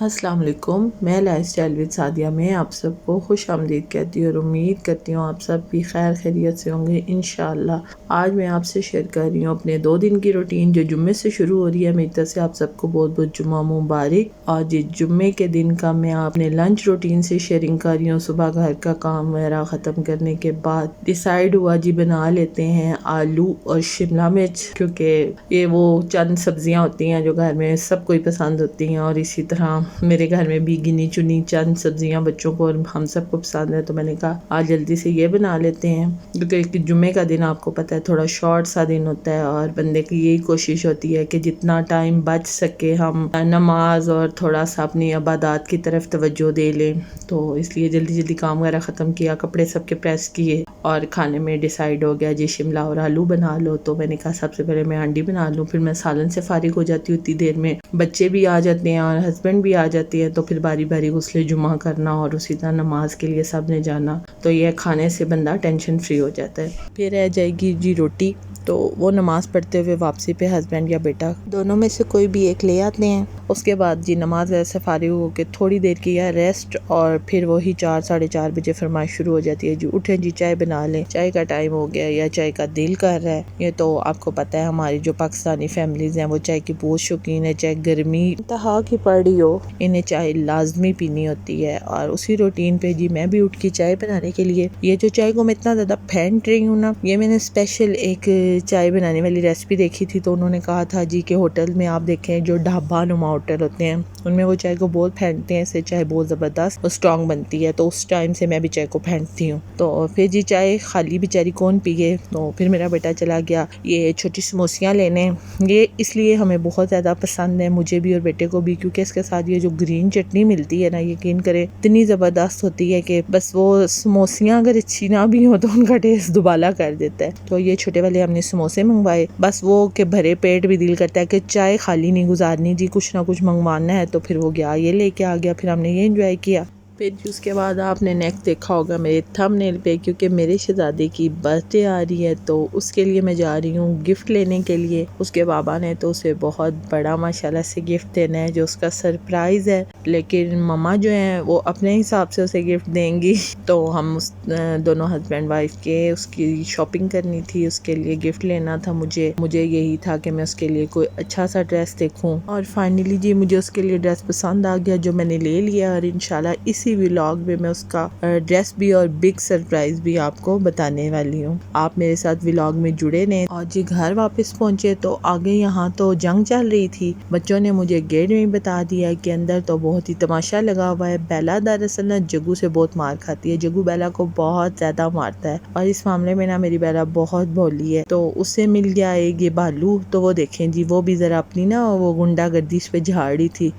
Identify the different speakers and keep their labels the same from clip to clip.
Speaker 1: अस्सलाम वालेकुम। मैं लाइफस्टाइल विद सादिया में आप सबको खुश आमदीद कहती हूँ और उम्मीद करती हूँ आप सब भी खैर खैरियत से होंगे इंशाअल्लाह। आज मैं आपसे शेयर कर रही हूँ अपने 2 दिन की रूटीन जो जुम्मे से शुरू हो रही है। मेरी तरफ से आप सबको बहुत बहुत जुम्मा मुबारक। और इस जुम्मे के दिन का मैं अपने लंच रूटीन से शेयरिंग कर रही हूँ। सुबह घर का काम वगैरह ख़त्म करने के बाद डिसाइड हुआ जी बना लेते हैं आलू और शिमला मिर्च, क्योंकि ये वो चंद सब्जियाँ होती हैं जो घर में सबको ही पसंद होती हैं और इसी तरह मेरे घर में भी गिनी चुनी चंद सब्जियां बच्चों को और हम सबको पसंद है। तो मैंने कहा आज जल्दी से ये बना लेते हैं, क्योंकि जुम्मे का दिन आपको पता है थोड़ा शॉर्ट सा दिन होता है और बंदे की यही कोशिश होती है कि जितना टाइम बच सके हम नमाज और थोड़ा सा अपनी इबादत की तरफ तवज्जो दे लें। तो इसलिए जल्दी जल्दी काम वगैरह ख़त्म किया, कपड़े सबके प्रेस किए और खाने में डिसाइड हो गया जी शिमला और आलू बना लो। तो मैंने कहा सबसे पहले मैं अंडी बना लूँ, फिर मैं सालन से फारिग हो जाती हूँ। उतनी देर में बच्चे भी आ जाते हैं और हस्बैंड भी आ जाती है, तो फिर बारी बारी गुस्ले जुमा करना और उसी तरह नमाज के लिए सब ने जाना। तो यह खाने से बंदा टेंशन फ्री हो जाता है। फिर रह जाएगी जी रोटी, तो वो नमाज़ पढ़ते हुए वापसी पे हस्बैंड या बेटा दोनों में से कोई भी एक ले आते हैं। उसके बाद जी नमाज से फारिग हो के थोड़ी देर किया रेस्ट और फिर वही 4 साढ़े 4 बजे फरमाइश शुरू हो जाती है जी उठे जी चाय बना लें, चाय का टाइम हो गया या चाय का दिल कर रहा है। ये तो आपको पता है हमारी जो पाकिस्तानी फैमिलीज हैं वो चाय की बहुत शौकीन है, चाहे गर्मी इंतहा की पड़ रही हो इन्हें चाय लाजमी पीनी होती है। और उसी रूटीन पे जी मैं भी उठ की चाय बनाने के लिए, ये जो चाय को मैं इतना ज़्यादा फेंट रही हूँ ना, ये मैंने स्पेशल एक चाय बनाने वाली रेसिपी देखी थी। तो उन्होंने कहा था जी कि होटल में आप देखें जो ढाबा नुमा होटल होते हैं उनमें वो चाय को बहुत फेंटते हैं, इससे चाय बहुत ज़बरदस्त और स्ट्रॉन्ग बनती है। तो उस टाइम से मैं भी चाय को फेंटती हूँ। तो फिर जी चाय खाली बेचारी कौन पिए, तो फिर मेरा बेटा चला गया ये छोटी समोसियाँ लेने। ये इसलिए हमें बहुत ज़्यादा पसंद है, मुझे भी और बेटे को भी, क्योंकि इसके साथ ये जो ग्रीन चटनी मिलती है ना, यकीन करें इतनी ज़बरदस्त होती है कि बस वो समोसियाँ अगर अच्छी ना भी हो तो उनका टेस्ट दुबाला कर देता है। तो ये छोटे वाले हमने समोसे मंगवाए, बस वो के भरे पेट भी दिल करता है कि चाय खाली नहीं गुजारनी जी, कुछ ना कुछ मंगवाना है। तो फिर वो गया ये लेके आ गया, फिर हमने ये एंजॉय किया। फिर उसके बाद आपने नेक्स्ट देखा होगा मेरे थंबनेल पे, क्योंकि मेरे शहजादे की बर्थडे आ रही है तो उसके लिए मैं जा रही हूँ गिफ्ट लेने के लिए। उसके बाबा ने तो उसे बहुत बड़ा माशाल्लाह से गिफ्ट देना है जो उसका सरप्राइज़ है, लेकिन मम्मा जो है वो अपने हिसाब से उसे गिफ्ट देंगी। तो हम उस दोनों हस्बैंड वाइफ के उसकी शॉपिंग करनी थी, उसके लिए गिफ्ट लेना था। मुझे यही था कि मैं उसके लिए कोई अच्छा सा ड्रेस देखूँ और फाइनली जी मुझे उसके लिए ड्रेस पसंद आ गया जो मैंने ले लिया। और इंशाल्लाह इसी व्लॉग में मैं उसका ड्रेस भी और बिग सरप्राइज भी आपको बताने वाली हूँ। आप मेरे साथ व्लॉग में जुड़े रहें। और जी घर वापस पहुँचे तो आगे यहाँ तो जंग चल रही थी। बच्चों ने मुझे गेट में बता दिया कि अंदर तो बहुत ही तमाशा लगा हुआ है। बेला दरअसल ना जग्गू से बहुत मार खाती है, जग्गू बेला को बहुत ज्यादा मारता है और इस मामले में ना मेरी बेला बहुत भोली है। तो उससे मिल गया एक ये भालू, तो वो देखें जी वो भी जरा अपनी ना वो गुंडागर्दी पे झाड़ रही थी,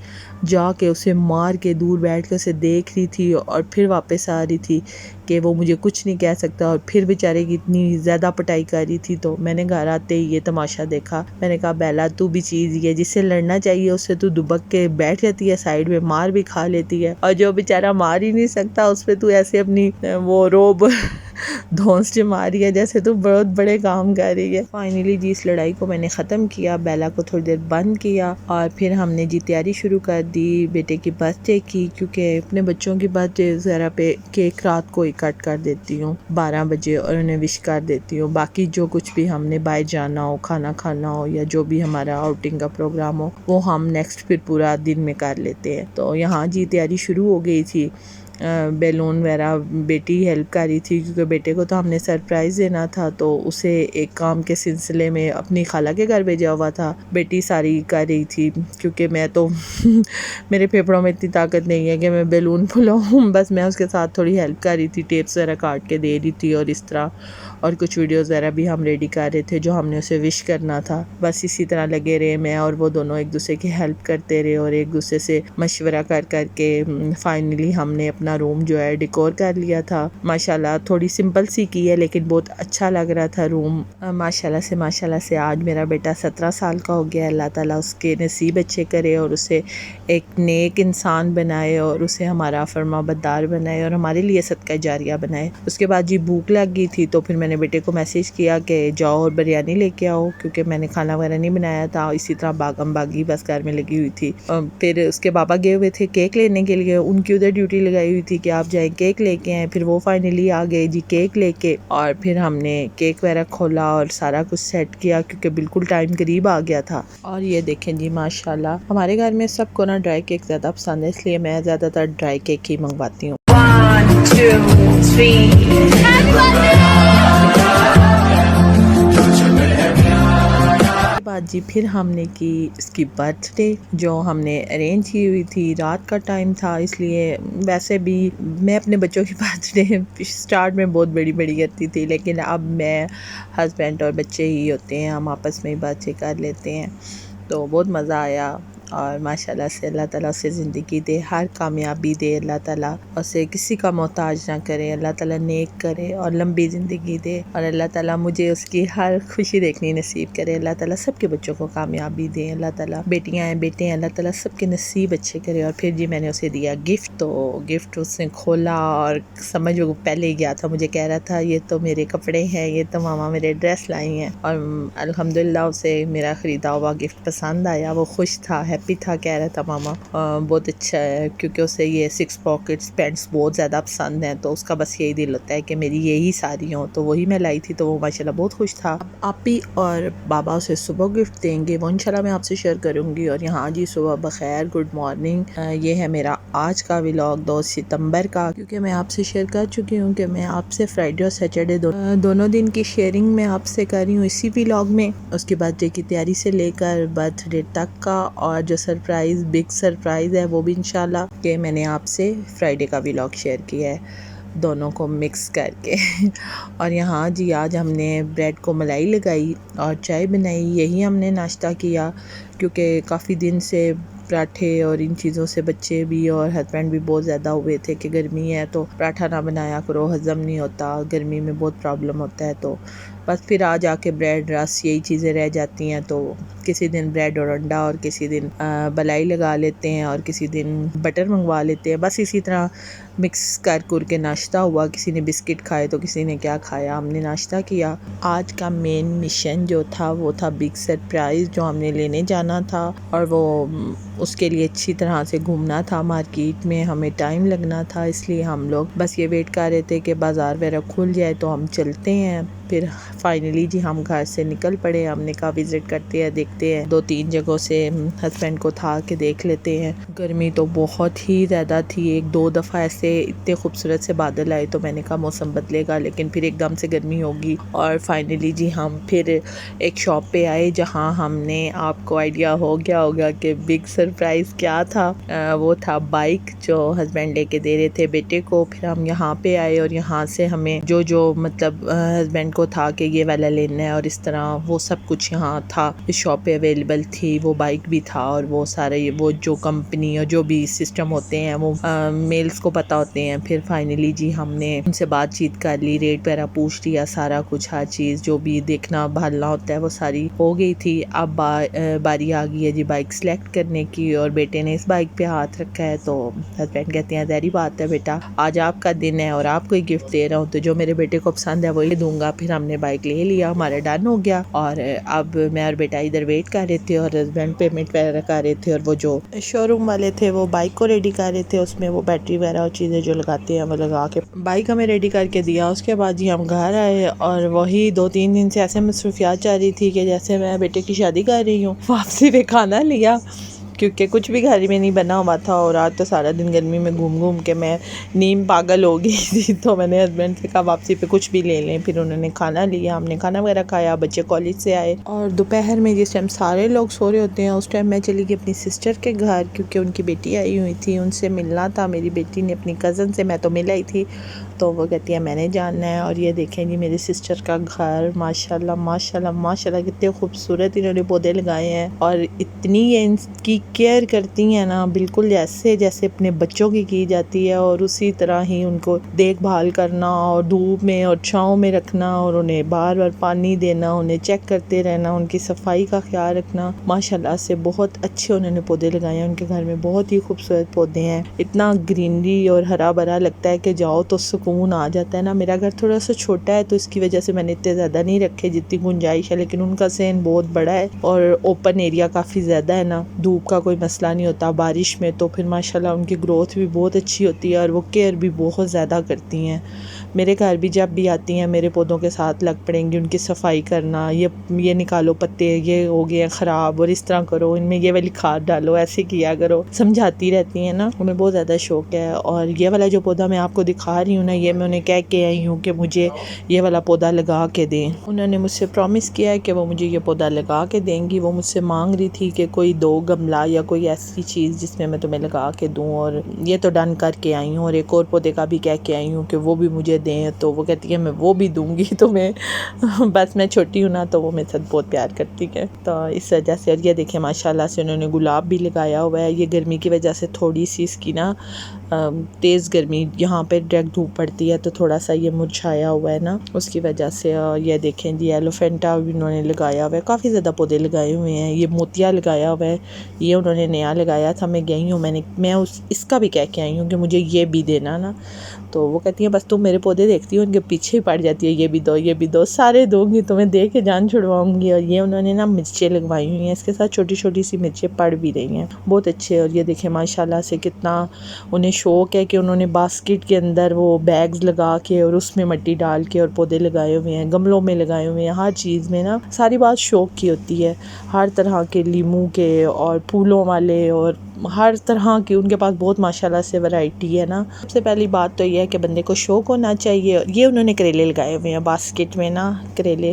Speaker 1: जाके उसे मार के दूर बैठ के उसे देख रही थी और फिर वापस आ रही थी कि वो मुझे कुछ नहीं कह सकता। और फिर बेचारे की इतनी ज़्यादा पिटाई कर रही थी। तो मैंने घर आते ही ये तमाशा देखा। मैंने कहा बेला तू भी चीज़ ही है, जिससे लड़ना चाहिए उससे तू दुबक के बैठ जाती है, साइड में मार भी खा लेती है, और जो बेचारा मार ही नहीं सकता उस पर तू ऐसे अपनी वो रोब धौंस जमा रही है जैसे तू बहुत बड़े काम कर रही है। फाइनली जी इस लड़ाई को मैंने ख़त्म किया, बेला को थोड़ी देर बंद किया और फिर हमने जी तैयारी शुरू कर दी बेटे की बर्थडे की, क्योंकि अपने बच्चों की बर्थडे ज़रा पे केक रात को ही कट कर देती हूँ 12 बजे और उन्हें विश कर देती हूँ। बाकी जो कुछ भी हमने बाहर जाना हो, खाना खाना हो या जो भी हमारा आउटिंग का प्रोग्राम हो वो हम नेक्स्ट फिर पूरा दिन में कर लेते हैं। तो यहाँ जी तैयारी शुरू हो गई थी, बैलून वगैरह बेटी हेल्प कर रही थी क्योंकि बेटे को तो हमने सरप्राइज़ देना था। तो उसे एक काम के सिलसिले में अपनी खाला के घर भेजा हुआ था, बेटी सारी कर रही थी क्योंकि मैं तो मेरे फेफड़ों में इतनी ताकत नहीं है कि मैं बैलून फुलाऊँ। बस मैं उसके साथ थोड़ी हेल्प कर रही थी, टेप्स वगैरह काट के दे रही थी और इस तरह, और कुछ वीडियोस वगैरह भी हम रेडी कर रहे थे जो हमने उसे विश करना था। बस इसी तरह लगे रहे, मैं और वो दोनों एक दूसरे की हेल्प करते रहे और एक दूसरे से मशवरा कर के फाइनली हमने अपना रूम जो है डेकोर कर लिया था। माशाल्लाह थोड़ी सिंपल सी की है लेकिन बहुत अच्छा लग रहा था रूम। माशाल्लाह से आज मेरा बेटा 17 साल का हो गया। अल्लाह ताला उसके नसीब अच्छे करे और उसे एक नेक इंसान बनाए और उसे हमारा फरमाबरदार बनाए और हमारे लिए सदका जारिया बनाए। उसके बाद जी भूख लग गई थी तो फिर मैंने बेटे को मैसेज किया कि जाओ और बिरयानी लेके आओ, क्योंकि मैंने खाना वगैरह नहीं बनाया था। इसी तरह बागम बागी बस घर में लगी हुई थी। फिर उसके पापा गए हुए थे केक लेने के लिए, उनकी उधर ड्यूटी लगाई हुई थी कि आप जाएं केक लेके आए। फिर वो फाइनली आ गए जी केक लेके, और फिर हमने केक वगैरह खोला और सारा कुछ सेट किया क्योंकि बिल्कुल टाइम करीब आ गया था। और ये देखें जी माशाल्लाह हमारे घर में सबको ना ड्राई केक ज़्यादा पसंद है, इसलिए मैं ज़्यादातर ड्राई केक ही मंगवाती हूँ। 1 2 3 बाद जी फिर हमने की इसकी बर्थडे, जो हमने अरेंज की हुई थी। रात का टाइम था, इसलिए वैसे भी मैं अपने बच्चों की बर्थडे स्टार्ट में बहुत बड़ी बड़ी करती थी, लेकिन अब मैं हस्बैंड और बच्चे ही होते हैं, हम आपस में ही बातें कर लेते हैं। तो बहुत मज़ा आया और माशाल्लाह से अल्लाह ताला उसे ज़िंदगी दे, हर कामयाबी दे अल्लाह ताला, उसे किसी का मोहताज ना करे, अल्लाह ताला नेक करे और लंबी ज़िंदगी दे, और अल्लाह ताला मुझे उसकी हर खुशी देखनी नसीब करे। अल्लाह ताला सबके बच्चों को कामयाबी दे, अल्लाह ताला बेटियां हैं बेटे हैं, अल्लाह ताला सबके नसीब अच्छे करे। और फिर जी मैंने उसे दिया गिफ्ट, तो गिफ्ट उसने खोला और समझ वो पहले ही गया था, मुझे कह रहा था ये तो मेरे कपड़े हैं, ये तो मामा मेरे ड्रेस लाई हैं। और अल्हम्दुलिल्लाह उसे मेरा ख़रीदा हुआ गिफ्ट पसंद आया, वो खुश था, हैप्पी था, कह रहा था मामा बहुत अच्छा है, क्योंकि उसे ये 6 पॉकेट्स पैंट्स बहुत ज़्यादा पसंद हैं, तो उसका बस यही दिल होता है कि मेरी यही सारी हों, तो वही मैं लाई थी, तो वो माशाल्लाह बहुत खुश था। आपी और बाबा उसे सुबह गिफ्ट देंगे, वो इंशाल्लाह मैं आपसे शेयर करूँगी। और यहाँ जी सुबह बखैर, गुड मॉर्निंग। ये है मेरा आज का व्लॉग 2 सितंबर का, क्योंकि मैं आपसे शेयर कर चुकी हूँ कि मैं आपसे फ्राइडे और सैटरडे दोनों दिन की शेयरिंग मैं आपसे कर रही हूँ इसी व्लॉग में। उसके बर्थडे की तैयारी से लेकर बर्थडे तक का, और जो सरप्राइज़ बिग सरप्राइज़ है वो भी इंशाल्लाह कि मैंने आपसे फ्राइडे का व्लॉग शेयर किया है, दोनों को मिक्स करके। और यहाँ जी आज हमने ब्रेड को मलाई लगाई और चाय बनाई, यही हमने नाश्ता किया, क्योंकि काफ़ी दिन से पराठे और इन चीज़ों से बच्चे भी और हस्बैंड भी बहुत ज़्यादा हुए थे कि गर्मी है तो पराठा ना बनाया करो, हज़म नहीं होता, गर्मी में बहुत प्रॉब्लम होता है। तो बस फिर आज आके ब्रेड रस यही चीज़ें रह जाती हैं, तो किसी दिन ब्रेड और अंडा, और किसी दिन मलाई लगा लेते हैं, और किसी दिन बटर मंगवा लेते हैं। बस इसी तरह मिक्स कर के नाश्ता हुआ। किसी ने बिस्किट खाए तो किसी ने क्या खाया, हमने नाश्ता किया। आज का मेन मिशन जो था वो था बिग सरप्राइज़, जो हमने लेने जाना था, और वो उसके लिए अच्छी तरह से घूमना था मार्केट में, हमें टाइम लगना था, इसलिए हम लोग बस ये वेट कर रहे थे कि बाज़ार वगैरह खुल जाए तो हम चलते हैं। फिर फाइनली जी हम घर से निकल पड़े, हमने कहा विज़िट करते हैं, देखते हैं, 2-3 जगहों से हस्बैंड को था कि देख लेते हैं। गर्मी तो बहुत ही ज़्यादा थी, 1-2 दफ़ा ऐसे इतने खूबसूरत से बादल आए तो मैंने कहा मौसम बदलेगा, लेकिन फिर एकदम से गर्मी होगी। और फाइनली जी हम फिर एक शॉप पे आए जहाँ हमने, आपको आइडिया हो गया होगा कि बिग सरप्राइज़ क्या था। वो था बाइक जो हस्बैंड लेके दे रहे थे बेटे को। फिर हम यहाँ पे आए और यहाँ से हमें जो मतलब हस्बैंड को था कि ये वाला लेना है और इस तरह वो सब कुछ यहाँ था, इस शॉप पे अवेलेबल थी, वो बाइक भी था, और वो सारे वो जो कंपनी और जो भी सिस्टम होते हैं वो मेल्स को पता होते हैं। फिर फाइनली जी हमने उनसे बातचीत कर ली, रेट वगैरह पूछ लिया, सारा कुछ हर चीज़ जो भी देखना भालना होता है वो सारी हो गई थी। अब बारी आ गई है जी बाइक सेलेक्ट करने की, और बेटे ने इस बाइक पे हाथ रखा है, तो हस्बैंड कहते हैं ज़ाहिर बात है बेटा, आज आपका दिन है और आपको ही गिफ्ट दे रहा हूँ, तो जो मेरे बेटे को पसंद है वही दूंगा। फिर हमने बाइक ले लिया, हमारा डन हो गया। और अब मैं और बेटा इधर वेट कर रहे थे और हस्बैंड पेमेंट वगैरह कर रहे थे, और वो जो शोरूम वाले थे वो बाइक को रेडी कर रहे थे, उसमें वो बैटरी वगैरह और चीज़ें जो लगाते हैं वो लगा के बाइक हमें रेडी करके दिया। उसके बाद जी हम घर आए, और वही 2-3 दिन से ऐसे मसरूफियात चल रही थी कि जैसे मैं बेटे की शादी कर रही हूँ। वापसी पे खाना लिया, क्योंकि कुछ भी घर में नहीं बना हुआ था, और आज तो सारा दिन गर्मी में घूम घूम के मैं नीम पागल हो गई थी। तो मैंने हस्बैंड से कहा वापसी पे कुछ भी ले लें। फिर उन्होंने खाना लिया, हमने खाना वगैरह खाया, बच्चे कॉलेज से आए, और दोपहर में जिस टाइम सारे लोग सो रहे होते हैं उस टाइम मैं चली गई अपनी सिस्टर के घर, क्योंकि उनकी बेटी आई हुई थी, उनसे मिलना था। मेरी बेटी ने अपनी कज़न से, मैं तो मिल आई थी, तो वो कहती है मैंने जानना है। और ये देखें जी मेरी सिस्टर का घर, माशाल्लाह माशाल्लाह माशाल्लाह कितने खूबसूरत इन्होंने पौधे लगाए हैं और इतनी ये इनकी केयर करती हैं ना, बिल्कुल जैसे अपने बच्चों की जाती है। और उसी तरह ही उनको देखभाल करना और धूप में और छाँव में रखना और उन्हें बार बार पानी देना, उन्हें चेक करते रहना, उनकी सफाई का ख्याल रखना। माशाल्लाह से बहुत अच्छे उन्होंने पौधे लगाए हैं उनके घर में, बहुत ही खूबसूरत पौधे हैं। इतना ग्रीनरी और हरा भरा लगता है कि जाओ तो सुकून आ जाता है ना। मेरा घर थोड़ा सा छोटा है तो इसकी वजह से मैंने इतने ज़्यादा नहीं रखे जितनी गुंजाइश है, लेकिन उनका सहन बहुत बड़ा है और ओपन एरिया काफ़ी ज़्यादा है ना, धूप का कोई मसला नहीं होता बारिश में। तो फिर माशाल्लाह उनकी ग्रोथ भी बहुत अच्छी होती है और वो केयर भी बहुत ज़्यादा करती हैं। मेरे घर भी जब भी आती हैं मेरे पौधों के साथ लग पड़ेंगी उनकी सफाई करना, ये निकालो पत्ते, ये हो गए हैं ख़राब और इस तरह करो, इनमें ये वाली खाद डालो, ऐसे किया करो, समझाती रहती हैं ना। उन्हें बहुत ज़्यादा शौक़ है। और ये वाला जो पौधा मैं आपको दिखा रही हूँ ना, ये मैं उन्हें कह के आई हूँ कि मुझे ये वाला पौधा लगा के दें। उन्होंने मुझसे प्रॉमिस किया है कि वो मुझे ये पौधा लगा के देंगी। वो मुझसे मांग रही थी कि कोई दो गमला या कोई ऐसी चीज़ जिसमें मैं तुम्हें लगा के दूँ, और ये तो डन करके आई हूँ। और एक और पौधे का भी कह के आई हूँ कि वो भी मुझे दें, तो वो कहती है मैं वो भी दूंगी। तो मैं बस मैं छोटी हूँ ना, तो वो मेरे साथ बहुत प्यार करती है, तो इस वजह से। और ये देखिए माशाल्लाह से उन्होंने गुलाब भी लगाया हुआ है। ये गर्मी की वजह से थोड़ी सी इसकी ना तेज़ गर्मी, यहाँ पे डायरेक्ट धूप पड़ती है तो थोड़ा सा ये मुरझाया हुआ है ना, उसकी वजह से। ये देखें जी एलोफेंटा भी उन्होंने लगाया हुआ है, काफ़ी ज़्यादा पौधे लगाए हुए हैं। ये मोतिया लगाया हुआ है, ये उन्होंने नया लगाया था। मैं गई हूँ, मैं इसका भी कह के आई हूँ कि मुझे ये भी देना ना। तो वो कहती है बस तुम मेरे पौधे देखती हो, उनके पीछे ही पड़ जाती है, ये भी दो ये भी दो, सारे दूंगी तुम्हें, दे के जान छुड़वाऊंगी। और ये उन्होंने ना मिर्चें लगवाई हुई हैं, इसके साथ छोटी छोटी सी मिर्चें पड़ भी रही हैं, बहुत अच्छे। और ये देखें माशाल्लाह से कितना उन्हें शौक़ है कि उन्होंने बास्केट के अंदर वो बैग्स लगा के और उसमें मिट्टी डाल के और पौधे लगाए हुए हैं, गमलों में लगाए हुए हैं। हर चीज़ में ना सारी बात शौक़ की होती है, हर तरह के लीमू के और फूलों वाले और हर तरह की उनके पास बहुत माशाल्लाह से वैरायटी है ना। सबसे पहली बात तो ये है कि बंदे को शौक़ होना चाहिए। ये उन्होंने करेले लगाए हुए हैं बास्केट में ना, करेले।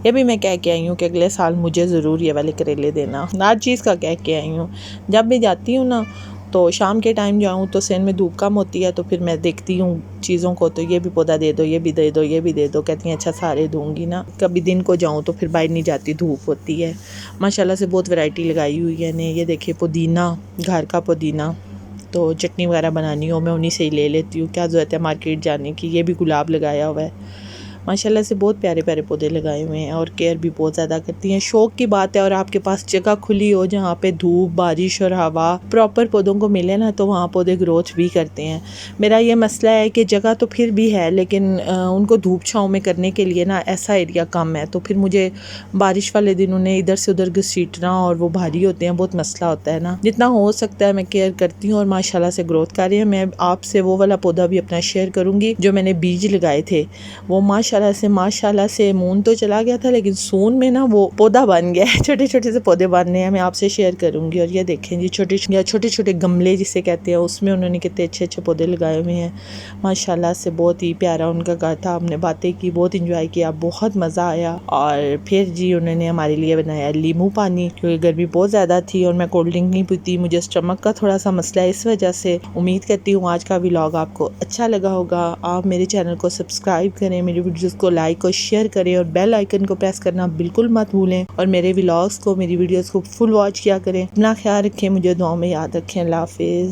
Speaker 1: ये भी मैं कह के आई हूँ कि अगले साल मुझे ज़रूर ये वाले करेले देना, हर चीज़ का कह के आई हूँ। जब भी जाती हूँ ना तो शाम के टाइम जाऊँ तो सेन में धूप कम होती है, तो फिर मैं देखती हूँ चीज़ों को, तो ये भी पौधा दे दो, ये भी दे दो, ये भी दे दो। कहती हैं अच्छा सारे दूंगी ना। कभी दिन को जाऊँ तो फिर बाहर नहीं जाती, धूप होती है। माशाल्लाह से बहुत वैरायटी लगाई हुई है ने। ये देखिए पुदीना, घर का पुदीना, तो चटनी वगैरह बनानी हो मैं उन्हीं से ही ले लेती हूँ, क्या ज़रूरत है मार्केट जाने की। ये भी गुलाब लगाया हुआ है, माशाल्लाह से बहुत प्यारे प्यारे पौधे लगाए हुए हैं और केयर भी बहुत ज़्यादा करती हैं। शौक़ की बात है, और आपके पास जगह खुली हो जहाँ पे धूप बारिश और हवा प्रॉपर पौधों को मिले ना, तो वहाँ पौधे ग्रोथ भी करते हैं। मेरा ये मसला है कि जगह तो फिर भी है, लेकिन उनको धूप छाँव में करने के लिए ना ऐसा एरिया कम है, तो फिर मुझे बारिश वाले दिन उन्हें इधर से उधर घसीटना और वो भारी होते हैं, बहुत मसला होता है ना। जितना हो सकता है मैं केयर करती हूँ और माशाल्लाह से ग्रोथ कर रही है। मैं आपसे वो वाला पौधा भी अपना शेयर करूँगी जो मैंने बीज लगाए थे, वो माशाल्लाह से मून तो चला गया था, लेकिन सून में ना वो पौधा बन गया है। छोटे छोटे से पौधे बनने हैं, मैं आपसे शेयर करूंगी। और ये देखें जी छोटे छोटे गमले जिसे कहते हैं, उसमें उन्होंने कितने अच्छे अच्छे पौधे लगाए हुए हैं। माशाल्लाह से बहुत ही प्यारा उनका घर था, हमने बातें की, बहुत इंजॉय किया, बहुत मज़ा आया। और फिर जी उन्होंने हमारे लिए बनाया लीमू पानी, क्योंकि गर्मी बहुत ज़्यादा थी और मैं कोल्ड ड्रिंक नहीं पीती, मुझे स्टमक का थोड़ा सा मसला है, इस वजह से। उम्मीद करती हूँ आज का व्लॉग आपको अच्छा लगा होगा। आप मेरे चैनल को सब्सक्राइब करें, मेरी वीडियोज़ को लाइक और शेयर करें और बेल आइकन को प्रेस करना बिल्कुल मत भूलें। और मेरे व्लॉग्स को, मेरी वीडियोस को फुल वॉच किया करें। अपना ख्याल रखें, मुझे दुआ में याद रखें। अल्लाह हाफिज़।